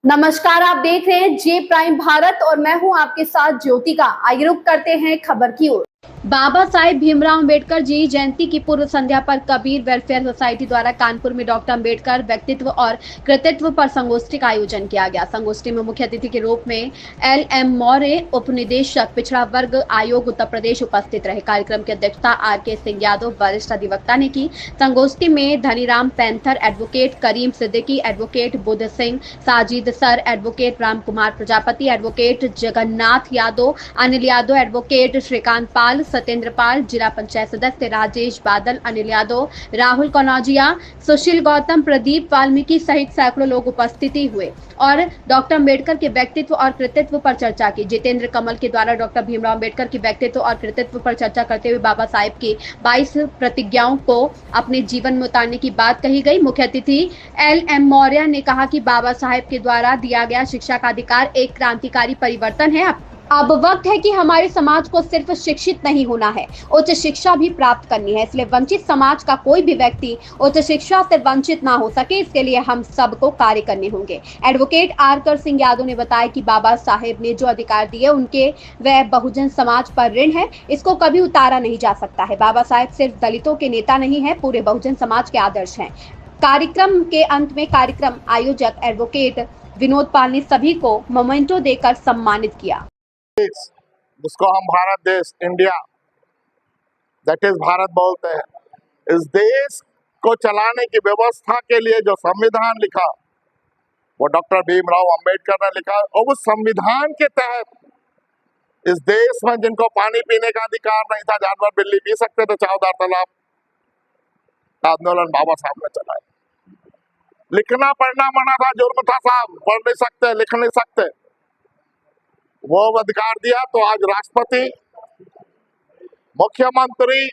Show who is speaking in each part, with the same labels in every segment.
Speaker 1: नमस्कार, आप देख रहे हैं जे प्राइम भारत और मैं हूं आपके साथ ज्योतिका। आइए रुक करते हैं खबर की ओर। बाबा साहेब भीमराव अंबेडकर जी जयंती की पूर्व संध्या पर कबीर वेलफेयर सोसाइटी द्वारा कानपुर में डॉक्टर अंबेडकर व्यक्तित्व और कृतित्व पर संगोष्ठी का आयोजन किया गया। संगोष्ठी में मुख्य अतिथि के रूप में LM मौर्य, उप निदेशक पिछड़ा वर्ग आयोग उत्तर प्रदेश उपस्थित रहे। कार्यक्रम की अध्यक्षता RK सिंह यादव वरिष्ठ अधिवक्ता ने की। संगोष्ठी में Dhaniram Panther, advocate Karim Siddiqui, advocate Buddh Singh, Sajid sir, advocate Ram Kumar Prajapati, advocate Jagannath Yadav, Anil Yadav, advocate Shrikant Pal, Satyendra Pal, जिला पंचायत सदस्य राजेश बादल, अनिल यादव, राहुल कनौजिया, सुशील गौतम, प्रदीप वाल्मीकि सहित सैकड़ों लोग उपस्थिति हुए और डॉक्टर अंबेडकर के व्यक्तित्व और कृतित्व पर चर्चा की। जितेंद्र कमल के द्वारा डॉक्टर भीमराव अंबेडकर के व्यक्तित्व और कृतित्व पर चर्चा करते हुए बाबा साहेब की 22 प्रतिज्ञाओं को अपने जीवन में उतारने की बात कही गई। मुख्य अतिथि LM मौर्य ने कहा कि बाबा साहेब के द्वारा दिया गया शिक्षा का अधिकार एक क्रांतिकारी परिवर्तन है। अब वक्त है कि हमारे समाज को सिर्फ शिक्षित नहीं होना है, उच्च शिक्षा भी प्राप्त करनी है। इसलिए वंचित समाज का कोई भी व्यक्ति उच्च शिक्षा से वंचित ना हो सके, इसके लिए हम सबको कार्य करने होंगे। एडवोकेट RK सिंह यादव ने बताया कि बाबा साहेब ने जो अधिकार दिए उनके वह बहुजन समाज पर ऋण है, इसको कभी उतारा नहीं जा सकता है। बाबा साहेब सिर्फ दलितों के नेता नहीं है, पूरे बहुजन समाज के आदर्श हैं। कार्यक्रम के अंत में कार्यक्रम आयोजक एडवोकेट विनोद पाल ने सभी को मोमेंटो देकर सम्मानित किया।
Speaker 2: जिसको हम भारत देश, इंडिया, दैट इज भारत बोलते हैं, इस देश को चलाने की व्यवस्था के लिए जो संविधान लिखा वो डॉक्टर भीमराव अंबेडकर ने लिखा। और उस संविधान के तहत इस देश में जिनको पानी पीने का अधिकार नहीं था, जानवर बिल्ली पी सकते थे चावदार तालाब, आंदोलन बाबा साहब ने चलाया। लिखना पढ़ना मना था, जुर्म था साहब, पढ़ नहीं सकते, लिख नहीं सकते, वो अधिकार दिया। तो आज राष्ट्रपति, मुख्यमंत्री,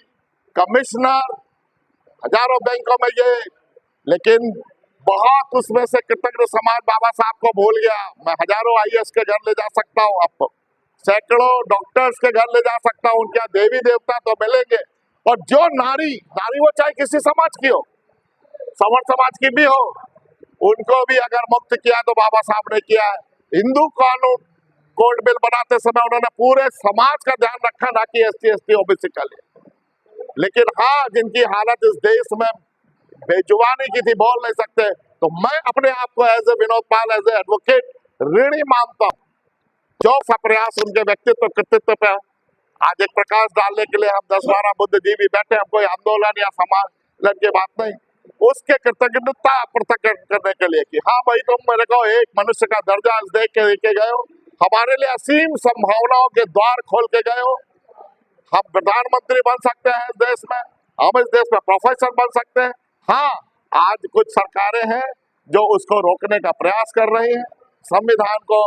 Speaker 2: कमिश्नर, हजारों बैंकों में ये, लेकिन बहुत उसमें से कृतज्ञ समाज बाबा साहब को भूल गया। मैं हजारों IAS के घर ले जा सकता हूँ, आपको सैकड़ों डॉक्टर्स के घर ले जा सकता हूँ, उनके देवी देवता तो मिलेंगे। और जो नारी वो चाहे किसी समाज की हो, सवर्ण समाज की भी हो, उनको भी अगर मुक्त किया तो बाबा साहब ने किया है। हिंदू कानून कोर्ट बिल बनाते समय उन्होंने पूरे समाज का ध्यान रखा, ना कि SC ST OBC का लिए। लेकिन हाँ, जिनकी हालत इस देश में बेजुबानी की थी, बोल नहीं सकते, तो मैं अपने आप को as a Vinod Pal, as a advocate ऋणी मानता हूँ। जो सा प्रयास उनके व्यक्तित्व कृतित्व पे आज एक प्रकाश डालने के लिए हम 10-12 बुद्धिजीवी बैठे, हम कोई आंदोलन या सम्मेलन की बात नहीं, उसके कृतज्ञता प्रकट करने के लिए कि हाँ भाई, तुम मेरे को एक मनुष्य का दर्जा देख के लेके गए हो, हमारे लिए असीम संभावनाओं के द्वार खोल के गए हो। हम प्रधानमंत्री बन सकते हैं इस देश में, हम इस देश में प्रोफेसर बन सकते हैं। हाँ, आज कुछ सरकारें हैं जो उसको रोकने का प्रयास कर रही हैं। संविधान को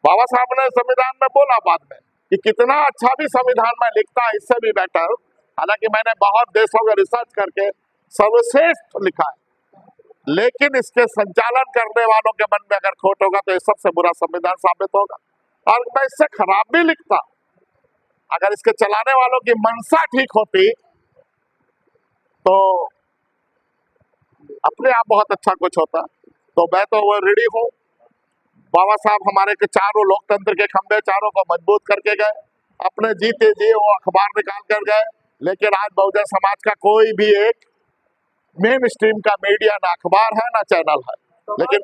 Speaker 2: बाबा साहब ने संविधान में बोला बाद में कि कितना अच्छा भी संविधान में लिखता है, इससे भी बेटर। हालांकि मैंने बहुत देशों का रिसर्च करके सर्वश्रेष्ठ लिखा है, लेकिन इसके संचालन करने वालों के मन में अगर खोट होगा तो ये सबसे बुरा संविधान साबित होगा। और मैं इससे खराब भी लिखता, अगर इसके चलाने वालों की मनसा ठीक होती तो अपने आप बहुत अच्छा कुछ होता। तो मैं तो वो ऋणी हूँ। बाबा साहब हमारे के चारों लोकतंत्र के खंभे, चारों को मजबूत करके गए, अपने जीते जी वो अखबार निकाल कर गए। लेकिन आज बहुजन समाज का कोई भी एक मेन स्ट्रीम का मीडिया, ना अखबार है ना चैनल है। लेकिन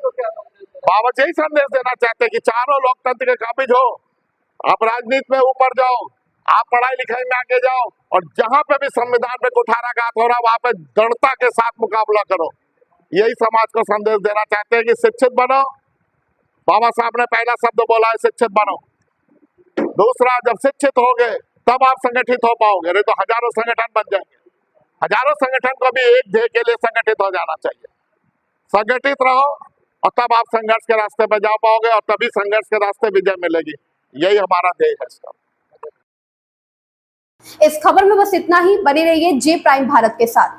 Speaker 2: बाबा यही संदेश देना चाहते हैं कि चारों लोकतंत्र के काबिज हो, आप राजनीति में ऊपर जाओ, आप पढ़ाई लिखाई में आगे जाओ, और जहां पे भी संविधान पे कुठाराघात हो रहा है वहां पे दृढ़ता के साथ मुकाबला करो। यही समाज को संदेश देना चाहते हैं कि शिक्षित बनो। बाबा साहब ने पहला शब्द बोला है, शिक्षित बनो। दूसरा, जब शिक्षित होगे तब आप संगठित हो पाओगे, नहीं तो हजारों संगठन बन जाएंगे। हजारों संगठन को भी एक ध्येय के लिए संगठित हो जाना चाहिए। संगठित रहो और तब आप संघर्ष के रास्ते पर जा पाओगे, और तभी संघर्ष के रास्ते विजय मिलेगी। यही हमारा ध्येय है इसका।
Speaker 1: इस खबर में बस इतना ही। बने रहिए जे प्राइम भारत के साथ।